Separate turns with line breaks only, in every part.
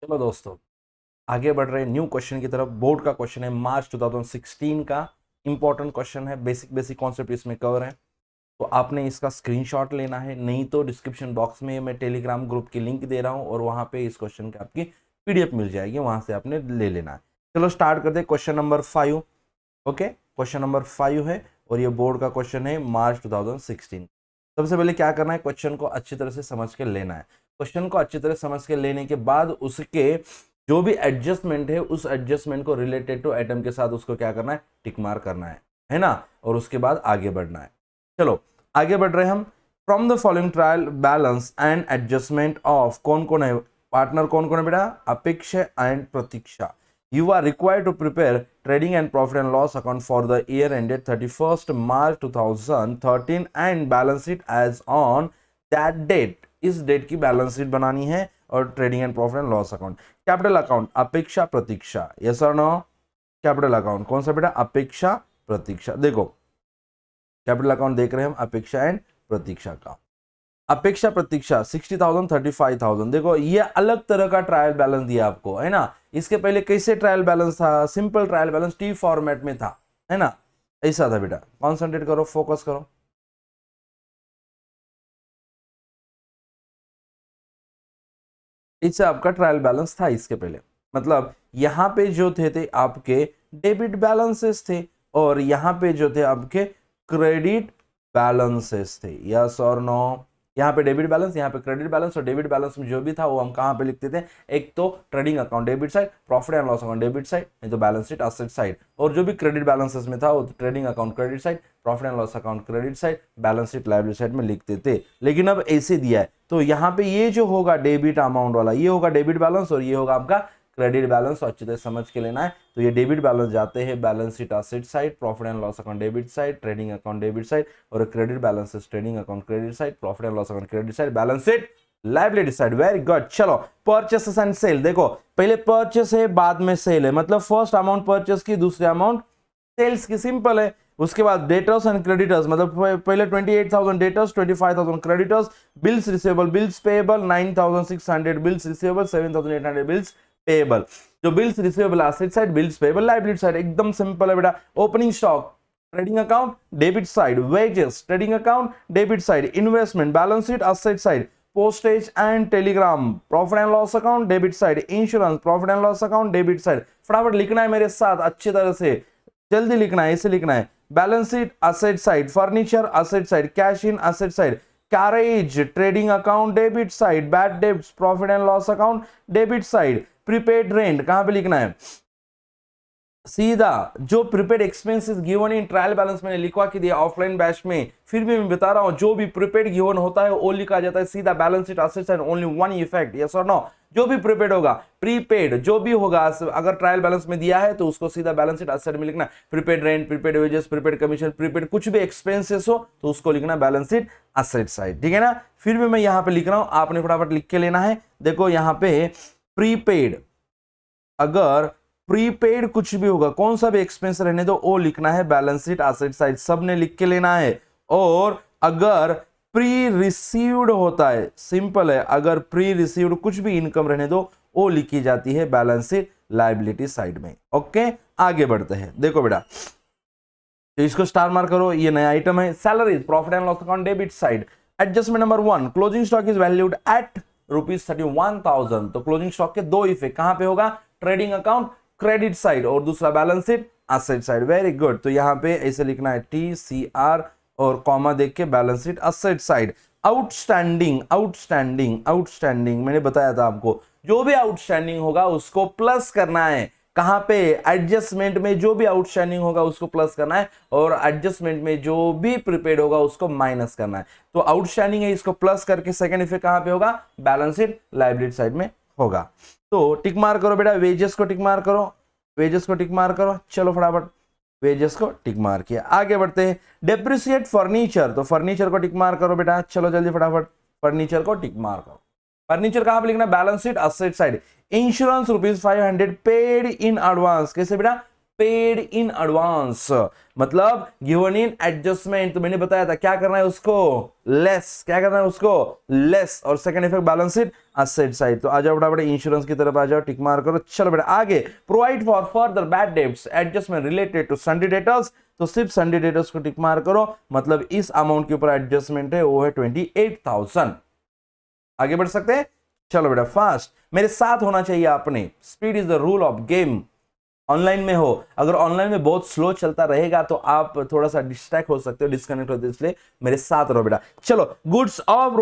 चलो दोस्तों, आगे बढ़ रहे न्यू क्वेश्चन की तरफ। बोर्ड का क्वेश्चन है, मार्च 2016 का इंपॉर्टेंट क्वेश्चन है। बेसिक बेसिक कॉन्सेप्ट इसमें कवर है, तो आपने इसका स्क्रीनशॉट लेना है। नहीं तो डिस्क्रिप्शन बॉक्स में मैं टेलीग्राम ग्रुप की लिंक दे रहा हूं और वहां पे इस क्वेश्चन की आपकी पीडीएफ मिल जाएगी, वहां से आपने ले लेना है। चलो स्टार्ट करते हैं। Question number 5। Okay, question number 5 है और ये बोर्ड का क्वेश्चन है मार्च 2016। सबसे पहले क्या करना है, क्वेश्चन को अच्छी तरह से समझ के लेना है। क्वेश्चन को अच्छी तरह समझ के लेने के बाद उसके जो भी एडजस्टमेंट है उस एडजस्टमेंट को रिलेटेड टू आइटम के साथ उसको क्या करना है, टिक मार्क करना है ना। और उसके बाद आगे बढ़ना है। चलो आगे बढ़ रहे हैं हम। From the following trial balance and adjustment of, कौन कौन है पार्टनर, कौन कौन है बेटा, अपेक्षा and Pratiksha. You are required to prepare trading and profit and loss account for the year ended 31st March 2013 and balance sheet as on that date. इस date की बैलेंस शीट बनानी है और trading and profit and loss account. Capital account अपेक्षा प्रतीक्षा, yes और no. Capital account कौन सा बेटा, अपेक्षा प्रतीक्षा। देखो कैपिटल अकाउंट देख रहे हैं हम अपेक्षा एंड प्रतीक्षा का। अपेक्षा प्रतीक्षा 60,000 35,000। देखो ये अलग तरह का ट्रायल बैलेंस दिया आपको, है ना। इसके पहले कैसे ट्रायल बैलेंस था, simple trial balance T format में था, है ना। ऐसा था बेटा, कॉन्सेंट्रेट करो, फोकस करो। इससे आपका ट्रायल बैलेंस था इसके पहले। मतलब यहां पे जो थे आपके डेबिट बैलेंसेस थे और यहां पे जो थे आपके क्रेडिट बैलेंसेस थे, यस और नो। यहाँ पे डेबिट बैलेंस, यहाँ पे क्रेडिट बैलेंस, और डेबिट बैलेंस में जो भी था वो हम कहाँ पे लिखते थे, एक तो trading account debit side, profit and loss account debit side, नहीं तो बैलेंस शीट असेट साइड। और जो भी क्रेडिट बैलेंसेस में था वो trading account credit side, profit and loss account credit side, balance sheet liability side में लिखते थे। लेकिन अब ऐसे दिया है तो यहाँ पे ये जो होगा डेबिट अमाउंट वाला, ये होगा डेबिट बैलेंस और ये होगा आपका क्रेडिट बैलेंस। अच्छी तरह समझ के लेना है। तो ये डेबिट बैलेंस जाते हैं balance sheet asset side, profit and loss account debit side, trading account debit side, और credit balance trading account credit side, profit and loss account credit side, balance sheet liability side. Very good. चलो purchase and sale, देखो पहले purchase है बाद में cell है, मतलब first amount purchase की दूसरी अमाउंट सेल्स की, सिंपल है। उसके बाद डेटर्स एंड क्रेडिटर्स, मतलब पहले 28,000 debtors, 25,000 creditors, bills receivable, bills payable 9,600, bills receivable 7,800, bills payable. जो bills receivable asset side, bills payable liability side, एकदम सिंपल है बेटा। Opening stock trading account debit side, wages trading account debit side, investment balance sheet asset side, postage and telegram profit and loss account debit side, insurance profit and loss account debit side. फटाफट लिखना है मेरे साथ अच्छी तरह से, जल्दी लिखना है, ऐसे लिखना है। Balance sheet asset side, furniture asset side, cash in asset side, carriage trading account debit side, bad debts profit and loss account debit side, prepaid rent कहां पे लिखना है, सीधा जो prepaid expenses given in trial balance मैंने लिखवा के दिया ऑफलाइन बैच में, फिर भी मैं बता रहा हूं जो भी प्रीपेड गिवन होता है वो लिखा जाता है सीधा balance sheet asset side, only one effect, yes और नो। जो भी प्रीपेड होगा, प्रीपेड जो भी होगा, अगर ट्रायल बैलेंस में दिया है तो उसको सीधा बैलेंस शीट असेट में लिखना। Prepaid rent, prepaid wages, prepaid commission, prepaid कुछ भी एक्सपेंसेस हो तो उसको लिखना बैलेंस शीट असेट साइड, ठीक है ना। फिर भी मैं यहां पे लिख रहा हूं, आपने फटाफट लिख के लेना है। देखो यहां पे प्रीपेड, अगर प्रीपेड कुछ भी होगा, कौन सा भी एक्सपेंस रहने दो, वो लिखना है बैलेंस शीट एसेट साइड, सबने लिख के लेना है। और अगर प्री रिसीव्ड होता है, सिंपल है, अगर प्री रिसीव्ड कुछ भी इनकम रहने दो वो लिखी जाती है बैलेंस शीट लायबिलिटी साइड में। ओके आगे बढ़ते हैं। देखो बेटा, तो इसको स्टार मार्क करो, ये नया आइटम है। Salaries profit and loss account debit side, adjustment number 1, closing stock is valued at ₹31,000। तो क्लोजिंग स्टॉक के दो इफेक्ट कहां पे होगा, ट्रेडिंग अकाउंट क्रेडिट साइड और दूसरा balance sheet asset side. Very good. तो यहां पे ऐसे लिखना है TCR और कॉमा देख के balance sheet asset side. Outstanding, outstanding, outstanding मैंने बताया था आपको, जो भी आउटस्टैंडिंग होगा उसको प्लस करना है। कहां पे, एडजस्टमेंट में जो भी आउटस्टैंडिंग होगा उसको प्लस करना है और एडजस्टमेंट में जो भी प्रीपेड होगा उसको माइनस करना है। तो आउटस्टैंडिंग है, इसको प्लस करके सेकंड इफेक्ट कहां पे होगा, बैलेंस शीट लायबिलिटी साइड में होगा। तो टिक मार करो बेटा, वेजेस को टिक मार करो, वेजेस को टिक मार करो। चलो फटाफट वेजेस को टिक मार किया, आगे बढ़ते हैं। डेप्रिसिएट फर्नीचर, तो फर्नीचर को टिक मार करो बेटा, चलो जल्दी फटाफट फर्नीचर को टिक मार करो। फर्नीचर कहां पे लिखना, balance sheet asset side. Insurance ₹500 paid in advance, कैसे बेटा, पेड इन एडवांस, मतलब गिवन इन एडजस्टमेंट। तो मैंने बताया था क्या करना है उसको, लेस, क्या करना है उसको, लेस। और second effect balance sheet asset side. तो आ जाओ बड़ा इंश्योरेंस की तरफ आ जाओ, टिक मार करो। चलो बेटा आगे, provide for further bad debts adjustment related to sundry debtors. तो सिर्फ सन्डे डेटर्स को टिक मार करो, मतलब इस अमाउंट के ऊपर एडजस्टमेंट है वो है 28,000। आगे बढ़ सकते हैं, चलो बेटा फास्ट मेरे साथ होना चाहिए आपने। Speed is the rule of game. Online में हो, अगर ऑनलाइन में बहुत स्लो चलता रहेगा तो आप थोड़ा सा डिस्ट्रैक्ट हो सकते हो, डिस्कनेक्ट होते, इसलिए मेरे साथ रहो बेटा। चलो, गुड्स ऑफ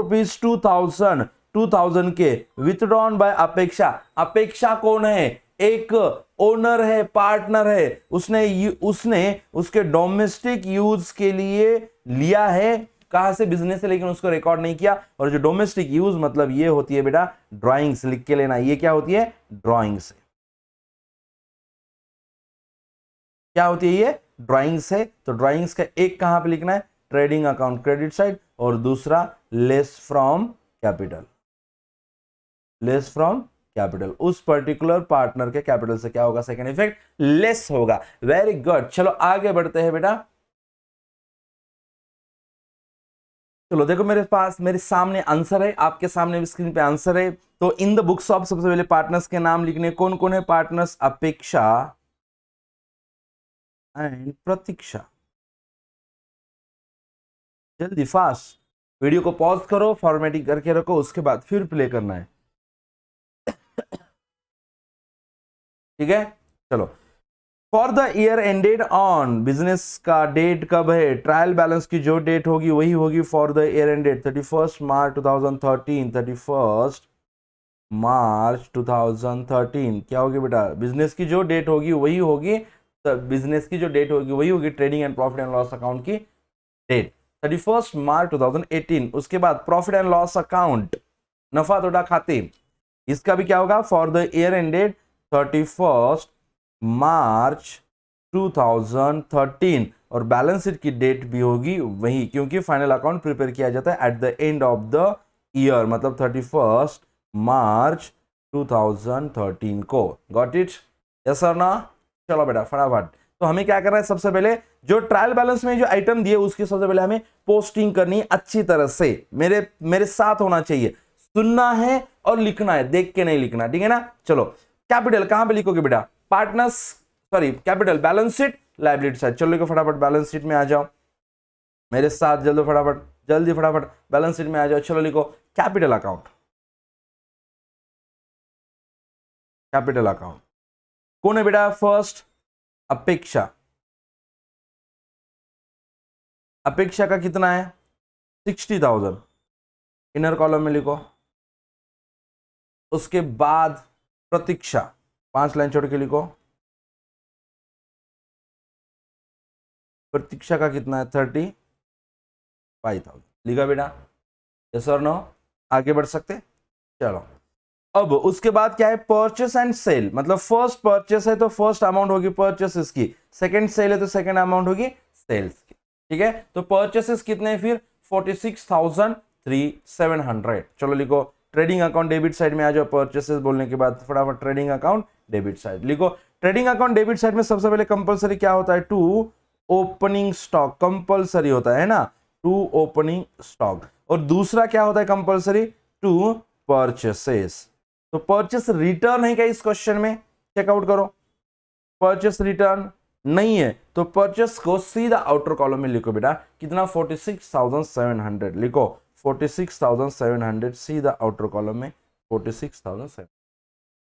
₹2000 के विथड्रॉन बाय अपेक्षा। अपेक्षा कौन है, एक ओनर है, पार्टनर है, उसने उसके डोमेस्टिक यूज के लिए लिया है, कहां से, बिजनेस से, लेकिन उसको रिकॉर्ड नहीं किया। और जो डोमेस्टिक यूज मतलब ये होती है बेटा ड्राइंग्स, लिख के लेना, ये क्या होती है, ड्राइंग्स। क्या होती है ये, ड्राइंग्स है। तो ड्राइंग्स का एक कहां पे लिखना है, ट्रेडिंग अकाउंट क्रेडिट साइड, और दूसरा less from capital, less from capital. उस पर्टिकुलर पार्टनर के कैपिटल से क्या होगा, सेकंड इफेक्ट लेस होगा। वेरी गुड, चलो आगे बढ़ते हैं बेटा। चलो देखो मेरे पास, मेरे सामने आंसर है, आपके सामने भी स्क्रीन पे आंसर है। तो इन द बुक्स ऑफ सबसे पहले पार्टनर्स के नाम लिखने, कौन कौन है पार्टनर्स, अपेक्षा एंड प्रतीक्षा। जल्दी फास्ट, वीडियो को पॉज करो, फॉर्मेटिंग करके रखो, उसके बाद फिर प्ले करना है, ठीक है। चलो, for the year ended on, business का डेट कब है, ट्रायल बैलेंस की जो डेट होगी वही होगी फॉर द ईयर एंडेड 31 मार्च 2013। 31 मार्च 2013 क्या होगी बेटा, बिजनेस की जो डेट होगी वही होगी, तो बिजनेस की जो डेट होगी वही होगी trading and profit and loss account की डेट 31 मार्च 2018। उसके बाद प्रॉफिट एंड लॉस अकाउंट, नफा तोटा खाते, इसका भी क्या होगा, फॉर द ईयर एंडेड 31 मार्च 2013। और बैलेंस शीट की डेट भी होगी वही, क्योंकि फाइनल अकाउंट प्रिपेयर किया जाता है at the end of the year, मतलब 31 मार्च 2013 को। गॉट इट, यस और ना। चलो बेटा फटाफट, तो हमें क्या करना है, सबसे पहले जो ट्रायल बैलेंस में जो आइटम दिए उसकी सबसे पहले हमें पोस्टिंग करनी है अच्छी तरह से। मेरे साथ होना चाहिए, सुनना है और लिखना है, देख के नहीं लिखना, ठीक है ना। चलो, कैपिटल कहां पे लिखोगे बेटा, partners, sorry capital balance sheet liability side. चलो लिखो फटाफट, बैलेंस शीट में आ जाओ मेरे साथ, जल्दी फटाफट, जल्दी फटाफट बैलेंस शीट में आ जाओ। चलो लिखो कैपिटल अकाउंट, कैपिटल अकाउंट कौन है बेटा, फर्स्ट अपेक्षा। अपेक्षा का कितना है 60,000, इनर कॉलम में लिखो। उसके बाद प्रतीक्षा, 5 लाइन छोड़ के लिखो, प्रतीक्षा का कितना है 35,000, लिखा बेटा, यस और नो। आगे बढ़ सकते, चलो। अब उसके बाद क्या है, परचेस एंड सेल, मतलब फर्स्ट परचेस है तो फर्स्ट अमाउंट होगी परचेसेस की, सेकंड सेल है तो सेकंड अमाउंट होगी सेल्स की, ठीक है। तो परचेसेस कितने हैं फिर 46,700। चलो लिखो ट्रेडिंग अकाउंट डेबिट साइड में आ जाओ, परचेसेस बोलने के बाद फटाफट ट्रेडिंग अकाउंट डेबिट साइड लिखो। ट्रेडिंग अकाउंट डेबिट साइड में सबसे पहले कंपलसरी क्या होता है, टू ओपनिंग स्टॉक कंपलसरी होता है ना, टू ओपनिंग स्टॉक। और दूसरा क्या होता है कंपलसरी, टू परचेसेस। तो परचेस रिटर्न है क्या इस क्वेश्चन में, चेकआउट करो, परचेस रिटर्न नहीं है तो परचेस को सीधा आउटर कॉलम में लिखो बेटा, कितना 46,700 लिखो, 46,700 सीधा आउटर कॉलम में 46,700।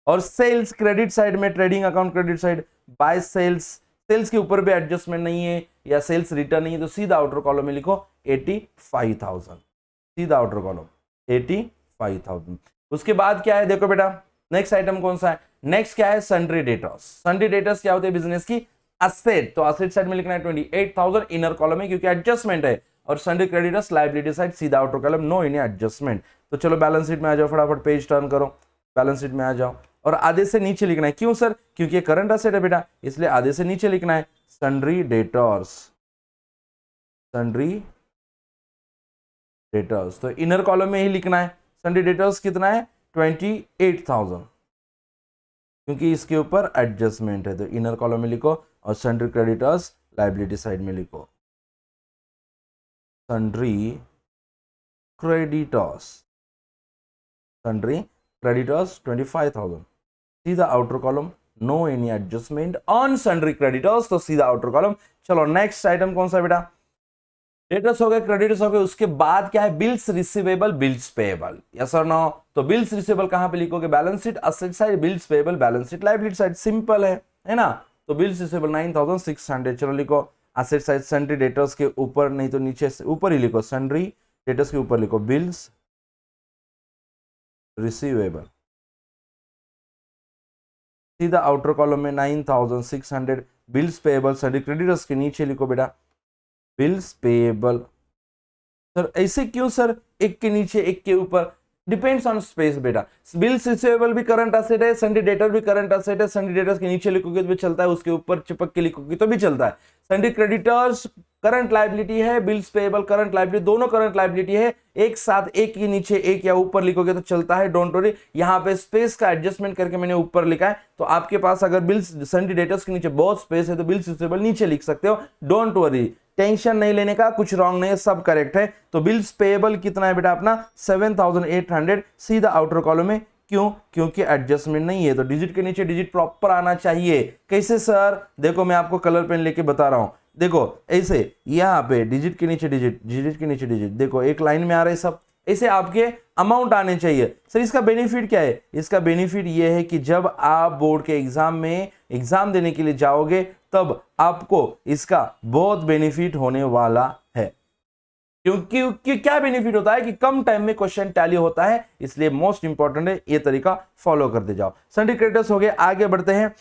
और सेल्स क्रेडिट साइड में, trading account credit side by sales, sales के ऊपर भी एडजस्टमेंट नहीं है या सेल्स रिटर्न नहीं है तो सीधा आउटर कॉलम में लिखो 85,000, सीधा आउटर कॉलम 85,000। उसके बाद क्या है देखो बेटा, नेक्स्ट आइटम कौन सा है, नेक्स्ट क्या है सन्ड्री डेटर्स। सन्ड्री डेटर्स क्या होते हैं बिजनेस की असेट, तो असेट साइड में लिखना है 28,000 इनर कॉलम में क्योंकि एडजस्टमेंट है, और सन्ड्री क्रेडिटर्स लायबिलिटी साइड सीधा outer column, no any adjustment. तो चलो बैलेंस शीट में आ जाओ, फटाफट पेज टर्न करो, बैलेंस शीट में आ जाओ और आधे से नीचे लिखना है, क्यों सर, क्योंकि करंट असेट है बेटा इसलिए आधे से नीचे लिखना है सन्ड्री डेटर्स, सन्ड्री डेटर्स। तो इनर कॉलम में ही लिखना है सन्ड्री डेटर्स कितना है 28,000 क्योंकि इसके ऊपर एडजस्टमेंट है, तो इनर कॉलम में लिखो और सन्ड्री क्रेडिटर्स लाइबिलिटी साइड में लिखो, सन्ड्री क्रेडिटर्स, सन्ड्री क्रेडिटर्स 25,000, सीधा outer column, no any adjustment on sundry creditors, तो सीधा आउटर कॉलम। चलो नेक्स्ट आइटम कौन सा बेटा, डेटर्स हो गए, क्रेडिटर्स हो गए, उसके बाद क्या है, bills receivable, bills payable, yes और नो। तो बिल्स रिसीवेबल कहां पे लिखोगे, balance sheet asset side, bills payable balance sheet liability side, simple है ना। तो बिल्स रिसीवेबल 9,600, चलो लिखो असेट साइड सन्ड्री डेटर्स के ऊपर, नहीं तो नीचे से ऊपर ही लिखो, सन्ड्री डेटर्स के ऊपर लिखो बिल्स रिसीवेबल, सीधा आउटर कॉलम में 9,600, बिल्स पेएबल सन्ड्री क्रेडिटर्स के नीचे लिखो बेटा बिल्स पेएबल। सर ऐसे क्यों सर, एक के नीचे एक के ऊपर, डिपेंड्स ऑन स्पेस बेटा। बिल्स रिसीवेबल भी करंट एसेट है, सन्ड्री डेटर भी करंट एसेट है, सन्ड्री डेटर्स के नीचे लिखोगे तो भी चलता है, उसके ऊपर चिपक के लिखोगे तो भी चलता है। सन्ड्री क्रेडिटर्स करंट लायबिलिटी है, बिल्स पेएबल करंट लायबिलिटी, दोनों करंट लायबिलिटी है, एक साथ एक के नीचे एक या ऊपर लिखोगे तो चलता है, डोंट वरी। यहां पे स्पेस का एडजस्टमेंट करके मैंने ऊपर लिखा है, तो आपके पास अगर बिल्स सन्ड्री डेटर्स के नीचे बहुत स्पेस है तो बिल्स रिसीवेबल नीचे लिख सकते हो, डोंट वरी, टेंशन नहीं लेने का, कुछ रॉन्ग नहीं है, सब करेक्ट है। तो बिल्स पेएबल कितना है बेटा अपना 7,800, सीधा आउटर कॉलम में, क्यों, क्योंकि एडजस्टमेंट नहीं है, तो डिजिट के नीचे डिजिट प्रॉपर आना चाहिए। कैसे सर, देखो मैं आपको कलर पेन लेके बता रहा हूं, देखो ऐसे यहां पे डिजिट के नीचे डिजिट, डिजिट के नीचे डिजिट, देखो एक लाइन में आ रहे सब, ऐसे आपके अमाउंट आने चाहिए। सर इसका बेनिफिट क्या है, इसका बेनिफिट ये है कि जब आप बोर्ड के एग्जाम में एग्जाम देने के लिए जाओगे तब आपको इसका बहुत बेनिफिट होने वाला है। क्योंकि क्या बेनिफिट होता है कि कम टाइम में क्वेश्चन टैली होता है, इसलिए मोस्ट इंपॉर्टेंट है, ये तरीका फॉलो करते जाओ। सन्ड्री क्रेडिटर्स हो गए, आगे बढ़ते हैं।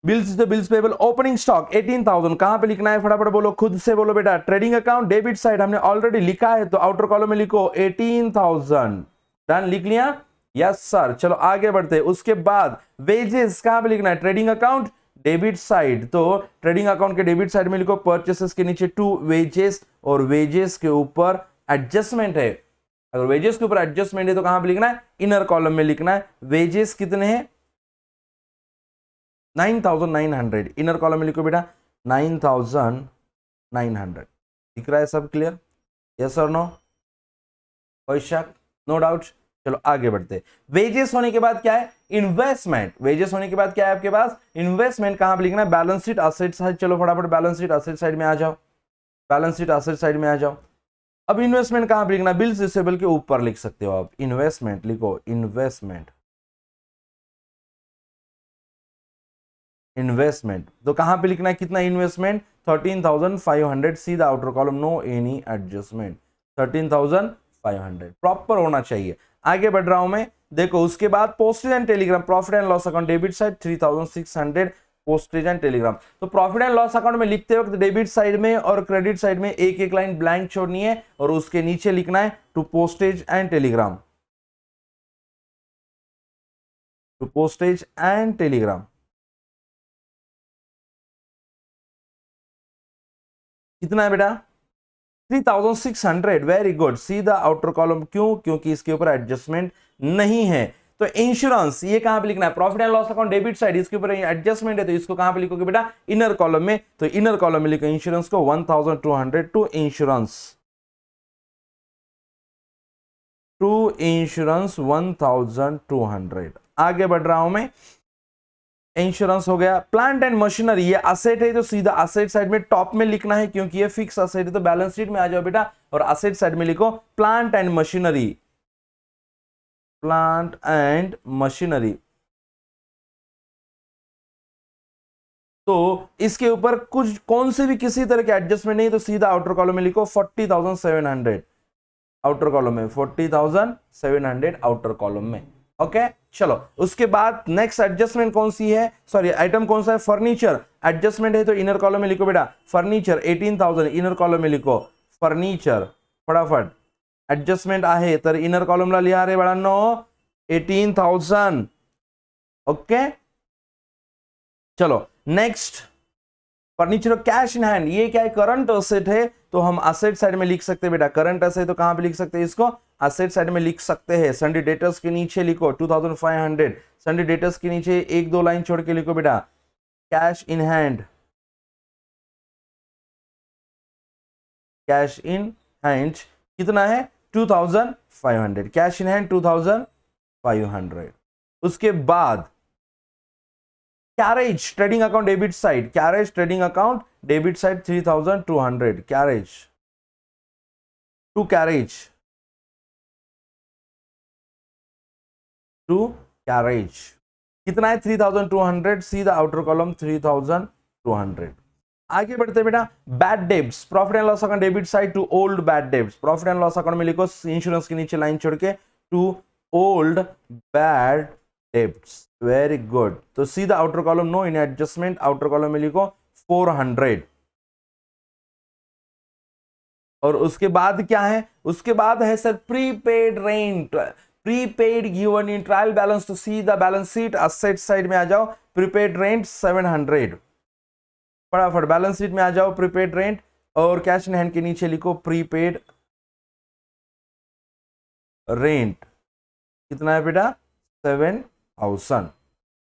बिल्स तो बिल्स पेएबल, ओपनिंग स्टॉक 18,000, कहां पे लिखना है फटाफट बोलो, खुद से बोलो बेटा। ट्रेडिंग अकाउंट डेबिट साइड हमने ऑलरेडी लिखा है, तो आउटर कॉलम में लिखो 18,000, डन, लिख लिया, यस सर। चलो आगे बढ़ते हैं, उसके बाद वेजेस कहां पे लिखना है, ट्रेडिंग अकाउंट डेबिट साइड, तो ट्रेडिंग अकाउंट के डेबिट साइड में लिखो परचेसेस के नीचे टू वेजेस, और वेजेस के ऊपर एडजस्टमेंट है, अगर वेजेस के ऊपर एडजस्टमेंट है तो कहां पे लिखना है, इनर कॉलम में लिखना है। वेजेस कितने हैं 9,900, इनर कॉलम में लिखो बेटा 9,900, दिख रहा है सब क्लियर, यस और नो, कोई शक, नो डाउट। चलो आगे बढ़ते, वेजेस होने के बाद क्या है, इन्वेस्टमेंट, वेजेस होने के बाद क्या है आपके पास, इन्वेस्टमेंट, कहां पे लिखना है, बैलेंस शीट असेट साइड, चलो फटाफट बैलेंस शीट असेट साइड में आ जाओ, बैलेंस शीट असेट साइड में आ जाओ। अब इन्वेस्टमेंट कहां पे लिखना है, बिल्स रिसीवेबल के ऊपर लिख सकते हो आप, इन्वेस्टमेंट लिखो, इन्वेस्टमेंट, इन्वेस्टमेंट, तो कहां पे लिखना है, कितना इन्वेस्टमेंट 13,500, सीधा outer column, no any adjustment, 13,500 proper होना चाहिए। आगे बढ़ रहा हूं मैं, देखो उसके बाद postage and telegram, profit and loss account debit side 3,600, postage and Telegram. तो प्रॉफिट एंड लॉस अकाउंट में लिखते वक्त डेबिट साइड में और क्रेडिट साइड में एक एक लाइन ब्लैंक छोड़नी है, और उसके नीचे लिखना है to postage and telegram, to postage and telegram, कितना है बेटा 3,600, वेरी गुड, सीधा आउटर कॉलम, क्यों, क्योंकि इसके ऊपर एडजस्टमेंट नहीं है। तो इंश्योरेंस ये कहां पे लिखना है, profit and loss account debit side, इसके ऊपर एडजस्टमेंट है, तो इसको कहां पे लिखोगे बेटा, इनर कॉलम में, तो इनर कॉलम में लिखो इंश्योरेंस को 1,200 टू इंश्योरेंस, टू इंश्योरेंस 1,200। आगे बढ़ रहा हूं मैं, इंश्योरेंस हो गया। प्लांट एंड मशीनरी ये असेट है, तो सीधा असेट साइड में टॉप में लिखना है, क्योंकि ये फिक्स असेट है, तो बैलेंस शीट में आ जाओ बेटा, और असेट साइड में लिखो plant and machinery, plant and machinery. तो इसके ऊपर कुछ कौन से भी किसी तरह के एडजस्टमेंट नहीं, तो सीधा आउटर कॉलम में लिखो 40,700, आउटर कॉलम में 40,700 आउटर कॉलम में, ओके। चलो उसके बाद नेक्स्ट एडजस्टमेंट कौन सी है, सॉरी आइटम कौन सा है, फर्नीचर, एडजस्टमेंट है तो इनर कॉलम में लिखो बेटा फर्नीचर 18,000, इनर कॉलम में लिखो फर्नीचर, फटाफट एडजस्टमेंट आहे तर इनर कॉलमला लिहा रे बाळांनो 18,000, ओके। चलो next, furniture cash in hand, ये क्या है, करंट असेट है, तो हम असेट साइड में लिख सकते हैं बेटा, करंट असेट तो कहां पे लिख सकते हैं इसको, असेट साइड में लिख सकते हैं। सन्ड्री डेटर्स के नीचे लिखो 2,500, सन्ड्री डेटर्स के नीचे एक दो लाइन छोड़ के लिखो बेटा cash in hand, cash in hand कितना है 2500, कैश इन हैंड 2500। उसके बाद carriage trading account debit side, carriage trading account debit side 3200, carriage to carriage, to carriage कितना है 3200, सी द आउटर कॉलम 3200। आगे बढ़ते बेटा, bad debts profit and loss account debit side to old bad debts, profit and loss account में लिखो insurance के नीचे line छोड़ के to old bad debts, very good. तो see the outer column no in adjustment, outer column में लिखो 400। और उसके बाद क्या है, उसके बाद है sir prepaid rent, prepaid given in trial balance to see the balance sheet, asset side में आ जाओ, प्रीपेड रेंट 700, फटाफट बैलेंस शीट में आ जाओ प्रीपेड रेंट, और कैश इन हैंड के नीचे लिखो प्रीपेड रेंट, कितना है बेटा 7000,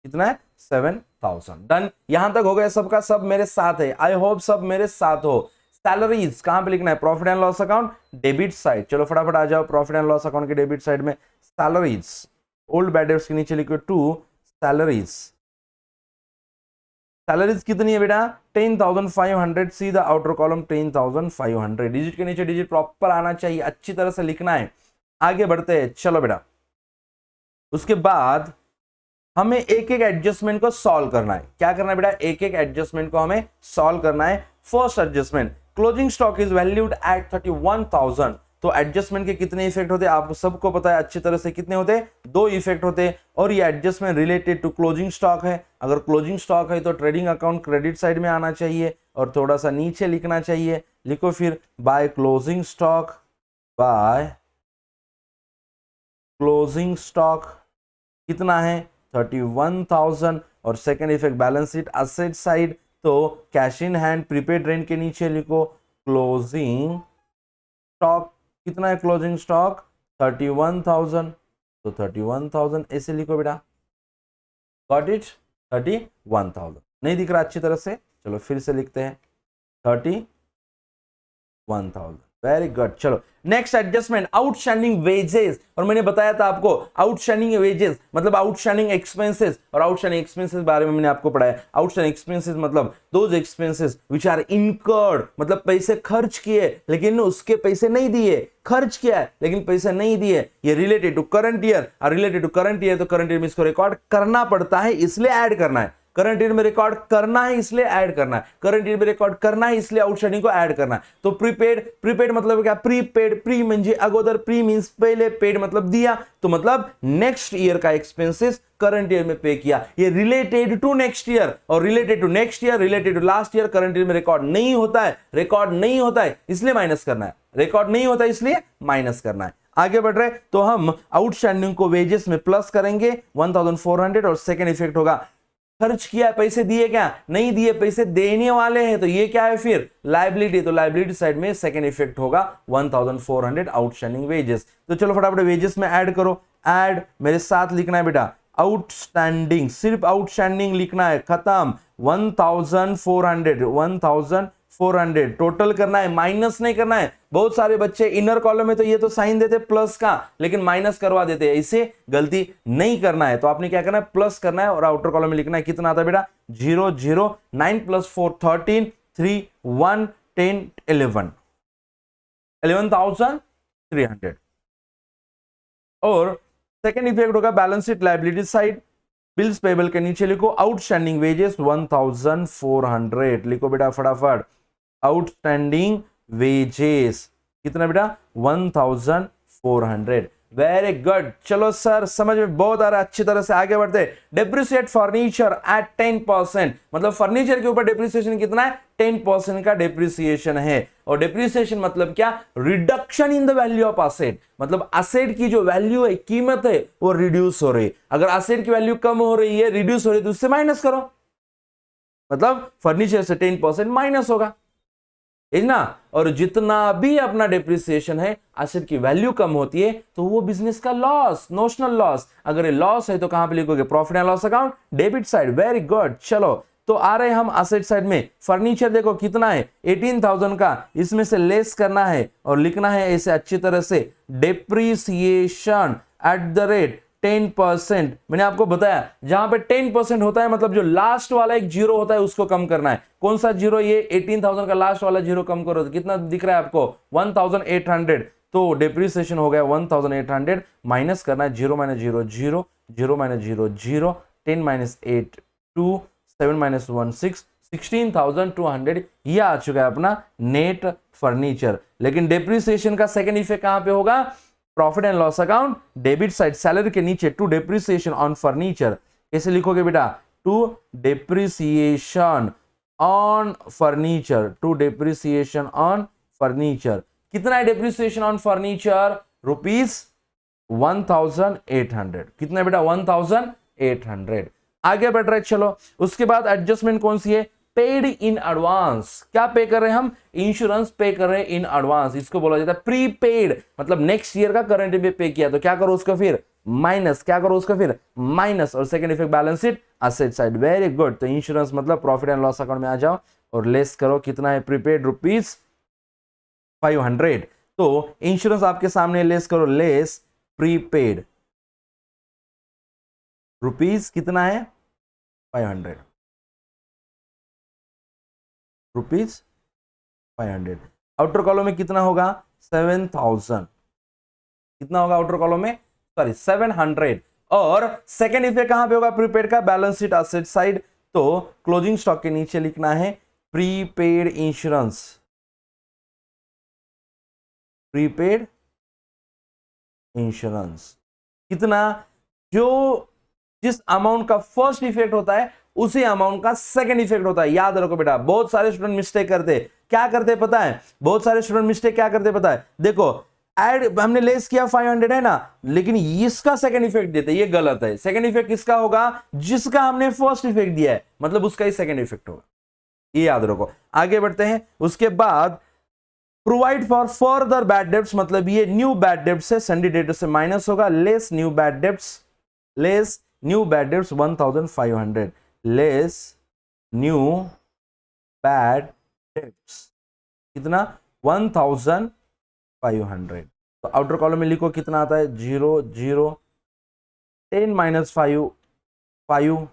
कितना है 7000। डन, यहां तक हो गया सबका सब मेरे साथ है, आई होप सब मेरे साथ हो। सैलरीज कहां पे लिखना है, profit and loss account debit side, चलो फटाफट आ जाओ प्रॉफिट एंड लॉस अकाउंट के डेबिट साइड में सैलरीज, ओल्ड बैड डेब्ट्स के नीचे लिखो टू सैलरीज, सैलरीज कितनी है बेटा 10,500, सी द आउटर कॉलम 10,500, डिजिट के नीचे डिजिट प्रॉपर आना चाहिए, अच्छी तरह से लिखना है। आगे बढ़ते हैं, चलो बेटा उसके बाद हमें एक एक एडजस्टमेंट को सॉल्व करना है। क्या करना है बेटा, एक एक एडजस्टमेंट को हमें सॉल्व करना है। First adjustment, closing stock is valued at 31,000, तो एडजस्टमेंट के कितने इफेक्ट होते हैं आपको सबको पता है अच्छी तरह से, कितने होते हैं, दो इफेक्ट होते हैं, और ये adjustment related to closing stock है। अगर क्लोजिंग स्टॉक है तो ट्रेडिंग अकाउंट क्रेडिट साइड में आना चाहिए और थोड़ा सा नीचे लिखना चाहिए, लिखो फिर by closing stock, by closing stock कितना है 31,000, और second effect balance sheet asset side, तो cash in hand prepaid rent के नीचे लिखो क्लोजिंग स्टॉक, कितना है क्लोजिंग स्टॉक 31,000, तो 31,000 ऐसे लिखो बेटा, गॉट इट 31,000, नहीं दिख रहा अच्छी तरह से, चलो फिर से लिखते हैं 31,000, वेरी गुड। चलो नेक्स्ट एडजस्टमेंट, आउटस्टैंडिंग वेजेस, और मैंने बताया था आपको आउटस्टैंडिंग वेजेस मतलब आउटस्टैंडिंग एक्सपेंसेस, और आउटस्टैंडिंग एक्सपेंसेस बारे में मैंने आपको पढ़ाया। आउटस्टैंडिंग एक्सपेंसेस मतलब those expenses which are incurred, मतलब पैसे खर्च किए लेकिन उसके पैसे नहीं दिए, खर्च किया है लेकिन पैसे नहीं दिए, ये रिलेटेड टू करंट ईयर, और रिलेटेड टू करंट ईयर तो करंट ईयर में इसको रिकॉर्ड करना पड़ता है इसलिए ऐड करना है, करंट ईयर में रिकॉर्ड करना है इसलिए ऐड करना है, करंट ईयर में रिकॉर्ड करना है इसलिए आउटस्टैंडिंग को ऐड करना है। तो प्रीपेड, प्रीपेड मतलब क्या, प्रीपेड, प्री म्हणजे अगोदर, प्री मींस पहले, पेड मतलब दिया, तो मतलब नेक्स्ट ईयर का एक्सपेंसेस करंट ईयर में पे किया, ये रिलेटेड टू नेक्स्ट ईयर, और related to next year, related to last year current year में रिकॉर्ड नहीं होता है, रिकॉर्ड नहीं होता है इसलिए माइनस करना है, रिकॉर्ड नहीं होता है इसलिए माइनस करना है। आगे बढ़ रहे तो हम आउटस्टैंडिंग को वेजेस में प्लस करेंगे 1400, और सेकेंड इफेक्ट होगा खर्च किया पैसे दिए क्या, नहीं दिए पैसे देने वाले हैं, तो ये क्या है फिर लायबिलिटी, तो लायबिलिटी साइड में सेकेंड इफेक्ट होगा 1400 आउटस्टैंडिंग वेजेस। तो चलो फटाफट वेजेस में ऐड करो, ऐड मेरे साथ लिखना है बेटा आउटस्टैंडिंग, सिर्फ आउटस्टैंडिंग लिखना है, खत्म 1400 टोटल करना है, माइनस नहीं करना है। बहुत सारे बच्चे इनर कॉलम में तो ये तो साइन देते प्लस का, लेकिन माइनस करवा देते हैं, इसे गलती नहीं करना है। तो आपने क्या करना है, प्लस करना है, और आउटर कॉलम में लिखना है कितना आता है बेटा 0 0 9 + 4 13 3 1 10 11 11,300। और सेकेंड इफेक्ट होगा balance sheet liability side, bills payable के नीचे लिखो आउटस्टैंडिंग वेजेस 1400, लिखो बेटा फटाफट आउटस्टैंडिंग वेजेस कितना बेटा 1400, वेरी गुड। चलो सर समझ में बहुत आ रहा है, अच्छी तरह से आगे बढ़ते। डेप्रिसिएट फर्नीचर एट 10%, मतलब फर्नीचर के ऊपर डेप्रिसिएशन कितना है 10% का डेप्रिसिएशन है। और डेप्रिसिएशन मतलब क्या, reduction in the value of asset, मतलब असेट की जो वैल्यू है, कीमत है, वो रिड्यूस हो रही है। अगर असेट की वैल्यू कम हो रही है, रिड्यूस हो रही है, तो उससे माइनस करो, मतलब फर्नीचर से 10% माइनस होगा, है ना। और जितना भी अपना डेप्रिसिएशन है, असेट की वैल्यू कम होती है तो वो बिजनेस का लॉस, नोशनल लॉस। अगर ये लॉस है तो कहां पे लिखोगे, profit and loss account debit side, very good. चलो तो आ रहे हम असेट साइड में, फर्नीचर देखो कितना है 18,000 का, इसमें से लेस करना है और लिखना है ऐसे अच्छी तरह से डेप्रीसिएशन एट द रेट 10%। मैंने आपको बताया जहां पे 10% होता है मतलब जो लास्ट वाला एक जीरो होता है उसको कम करना है। कौन सा जीरो? ये 18,000 का लास्ट वाला जीरो कम करो तो कितना दिख रहा है आपको? 1,800। तो डेप्रीसिएशन हो गया 1,800, माइनस करना है 0 माइनस 0 0, 0 माइनस 0 0, 10 माइनस 8 2, 7 माइनस 1 6, 16,200। ये आ चुका है अपना नेट फर्नीचर। लेकिन डेप्रीसिएशन का सेकंड इफेक्ट कहां पे होगा? Profit and loss account debit side, salary के नीचे टू डेप्रीसिएशन ऑन फर्नीचर। कैसे लिखोगे बेटा? To depreciation on furniture, to depreciation on furniture. कितना है डेप्रीसिएशन ऑन फर्नीचर? ₹1,800। कितना बेटा? 1,800। आगे बढ़ रहे चलो। उसके बाद एडजस्टमेंट कौन सी है? Paid in advance. क्या पे कर रहे हैं हम? इंश्योरेंस पे कर रहे हैं इन एडवांस। इसको बोला जाता है प्रीपेड, मतलब नेक्स्ट ईयर का करंट में पे किया तो क्या करो उसका फिर माइनस, क्या करो उसका फिर माइनस, और second effect balance sheet asset side. Very good. तो इंश्योरेंस मतलब प्रॉफिट एंड लॉस अकाउंट में आ जाओ और लेस करो। कितना है प्रीपेड? ₹500। तो इंश्योरेंस आपके सामने, लेस करो, लेस प्रीपेड रुपीज कितना है? 500 रुपीज 500। आउटर कॉलम में कितना होगा? 7,000। कितना होगा आउटर कॉलम में? सॉरी 700। और सेकेंड इफेक्ट कहां पे होगा प्रीपेड का? Balance sheet asset side. तो क्लोजिंग स्टॉक के नीचे लिखना है प्रीपेड इंश्योरेंस, प्रीपेड इंश्योरेंस। कितना? जो जिस अमाउंट का फर्स्ट इफेक्ट होता है उसी अमाउंट का सेकंड इफेक्ट होता है। याद रखो बेटा, बहुत सारे स्टूडेंट मिस्टेक करते हैं। क्या करते पता है? बहुत सारे स्टूडेंट मिस्टेक क्या करते पता है? देखो ऐड हमने लेस किया 500 है ना, लेकिन इसका सेकंड इफेक्ट देते, ये गलत है। सेकंड इफेक्ट किसका होगा? जिसका हमने फर्स्ट इफेक्ट दिया है, मतलब उसका ही सेकंड इफेक्ट होगा। ये याद रखो। आगे बढ़ते हैं। उसके बाद provide for further bad debts, मतलब ये न्यू बैड डेब्ट्स है, संडे डेटर से माइनस होगा। Less new bad debts, less new bad debts 1,500, less new bad debts कितना? 1,500। तो आउटर कॉलम में लिखो कितना आता है? 0 0, 10 माइनस 5 5,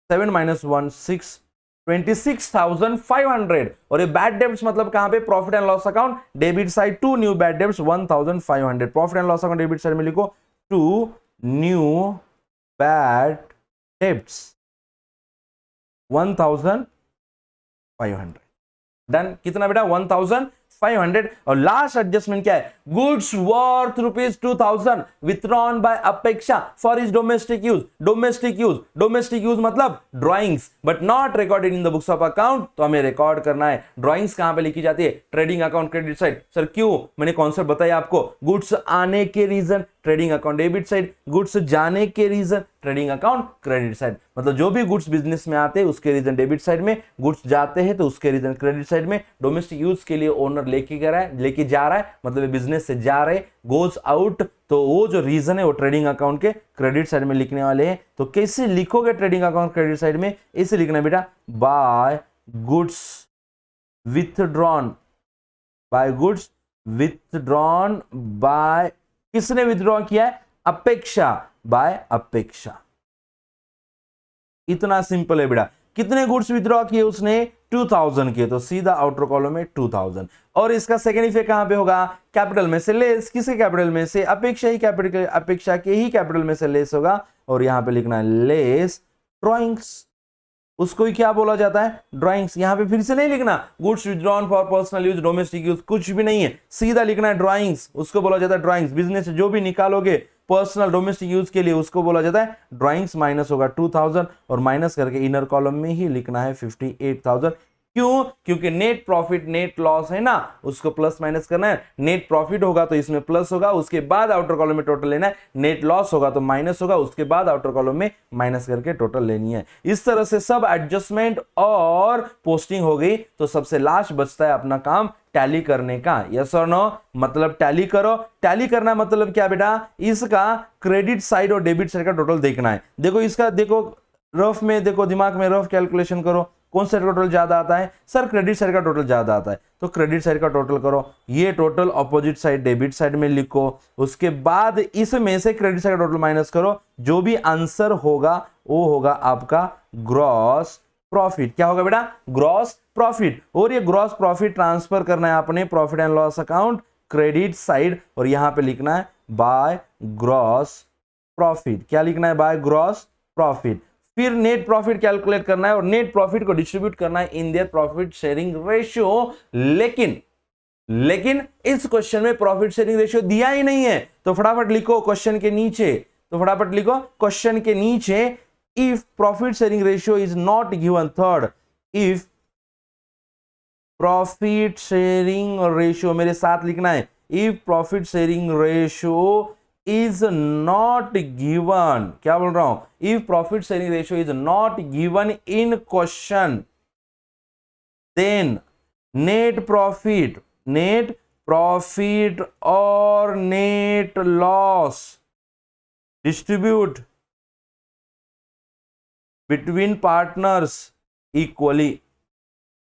7 माइनस 1 6, 26,500। और ये बैड डेब्ट्स मतलब कहां पे? Profit and loss account debit side to new bad debts 1,500। Profit and loss account debit side में लिखो to new bad debts 1,500। Done. कितना बेटा? 1,500। और लास्ट एडजस्टमेंट क्या है? Goods worth ₹2,000 withdrawn by Apeksha for is domestic use. Domestic use, domestic use मतलब drawings, but not recorded in the books of account. तो हमें रिकॉर्ड करना है। ड्राइंग्स कहां पे लिखी जाती है? Trading account credit side. Sir क्यों? मैंने कॉन्सेप्ट बताया आपको। गुड्स आने के reason trading account debit side, goods जाने के reason trading account credit side. मतलब जो भी गुड्स बिजनेस में आते हैं उसके रीजन डेबिट साइड में, गुड्स जाते हैं तो उसके रीजन क्रेडिट साइड में। डोमेस्टिक यूज के लिए ओनर लेके जा रहा है, मतलब बिजनेस से जा रहे, गोज आउट, तो वो जो रीजन है वो ट्रेडिंग अकाउंट के क्रेडिट साइड में लिखने वाले हैं। तो कैसे लिखोगे ट्रेडिंग अकाउंट क्रेडिट साइड में? इसे लिखना बेटा by goods withdrawn, by goods withdrawn by, किसने विथड्रॉ किया है? अपेक्षा, बाय अपेक्षा। इतना सिंपल है बेटा। कितने गुड्स विथड्रॉ किए उसने? 2,000 के, तो सीधा आउटर कॉलम में 2,000। और इसका सेकंड इफेक्ट कहां पे होगा? कैपिटल में से लेस। किसके कैपिटल में से? अपेक्षा ही कैपिटल, अपेक्षा के ही कैपिटल में से लेस होगा। और यहां पे लिखना है लेस ड्राइंग्स। उसको ही क्या बोला जाता है? ड्राइंग्स। यहां पे फिर से नहीं लिखना goods withdrawn for personal use, domestic use, कुछ भी नहीं है, सीधा लिखना है ड्राइंग्स। उसको बोला जाता है ड्राइंग्स। बिजनेस से जो भी निकालोगे पर्सनल डोमेस्टिक यूज के लिए उसको बोला जाता है ड्राइंग्स। माइनस होगा 2,000 और माइनस करके इनर कॉलम में ही लिखना है 58,000। क्यों? क्योंकि नेट प्रॉफिट नेट लॉस है ना, उसको प्लस माइनस करना है। नेट प्रॉफिट होगा तो इसमें प्लस होगा, उसके बाद आउटर कॉलम में टोटल लेना है। नेट लॉस होगा तो माइनस होगा, उसके बाद आउटर कॉलम में माइनस करके टोटल लेनी है। इस तरह से सब एडजस्टमेंट और पोस्टिंग हो गई। तो सबसे लास्ट बचता है अपना काम टैली करने का। यस और नो? मतलब टैली करो। टैली करना मतलब क्या बेटा? इसका क्रेडिट साइड और डेबिट साइड का टोटल देखना है। देखो इसका, देखो रफ में देखो, दिमाग में रफ कैलकुलेशन करो, कौन सा टोटल ज्यादा आता है? सर क्रेडिट साइड का टोटल ज्यादा आता है, तो क्रेडिट साइड का टोटल करो, ये total opposite side debit side में लिखो, उसके बाद इसमें से क्रेडिट साइड का टोटल माइनस करो, जो भी आंसर होगा वो होगा आपका ग्रॉस प्रॉफिट। क्या होगा बेटा? Gross profit. और ये ग्रॉस प्रॉफिट ट्रांसफर करना है अपने profit and loss account credit side, और यहां पे लिखना है बाय ग्रॉस प्रॉफिट। क्या लिखना है? By gross profit. फिर नेट प्रॉफिट कैलकुलेट करना है और नेट प्रॉफिट को डिस्ट्रीब्यूट करना है in their profit sharing ratio. लेकिन इस क्वेश्चन में प्रॉफिट शेयरिंग रेशियो दिया ही नहीं है, तो फटाफट लिखो क्वेश्चन के नीचे, if profit sharing ratio is not given, third, if profit sharing ratio, मेरे साथ लिखना है, if profit sharing ratio is not given, क्या बोल रहा हूं? If profit sharing ratio is not given in question, then net profit और net loss distribute between partners equally,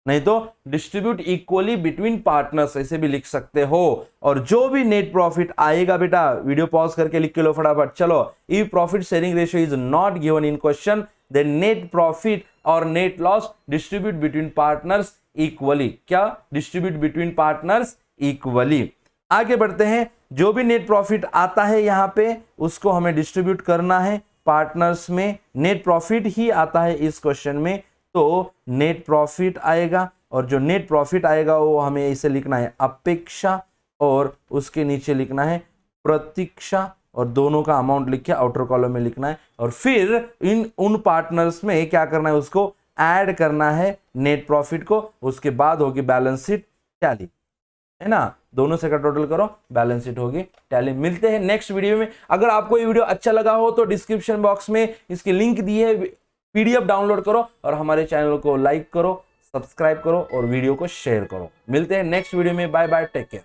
नहीं तो डिस्ट्रीब्यूट इक्वली बिटवीन पार्टनर्स, ऐसे भी लिख सकते हो। और जो भी नेट प्रॉफिट आएगा बेटा, वीडियो पॉज करके लिख के लो फटाफट। चलो, if profit sharing ratio is not given in question, then net profit और net loss distribute between partners equally. क्या? Distribute between partners equally. आगे बढ़ते हैं। जो भी नेट प्रॉफिट आता है यहां पे, उसको हमें डिस्ट्रीब्यूट करना है पार्टनर्स में। नेट प्रॉफिट ही आता है इस क्वेश्चन में, तो नेट प्रॉफिट आएगा, और जो नेट प्रॉफिट आएगा वो हमें इसे लिखना है अपेक्षा, और उसके नीचे लिखना है प्रतीक्षा, और दोनों का अमाउंट लिख के आउटर कॉलम में लिखना है। और फिर उन पार्टनर्स में क्या करना है? उसको ऐड करना है नेट प्रॉफिट को, उसके बाद होगी बैलेंस शीट टैली, है ना? दोनों से का टोटल करो, बैलेंस शीट होगी टैली। मिलते हैं नेक्स्ट वीडियो में। अगर आपको ये वीडियो अच्छा लगा हो तो डिस्क्रिप्शन बॉक्स में इसकी लिंक दी है, पीडीएफ डाउनलोड करो और हमारे चैनल को लाइक करो, सब्सक्राइब करो और वीडियो को शेयर करो। मिलते हैं नेक्स्ट वीडियो में। Bye bye, take care.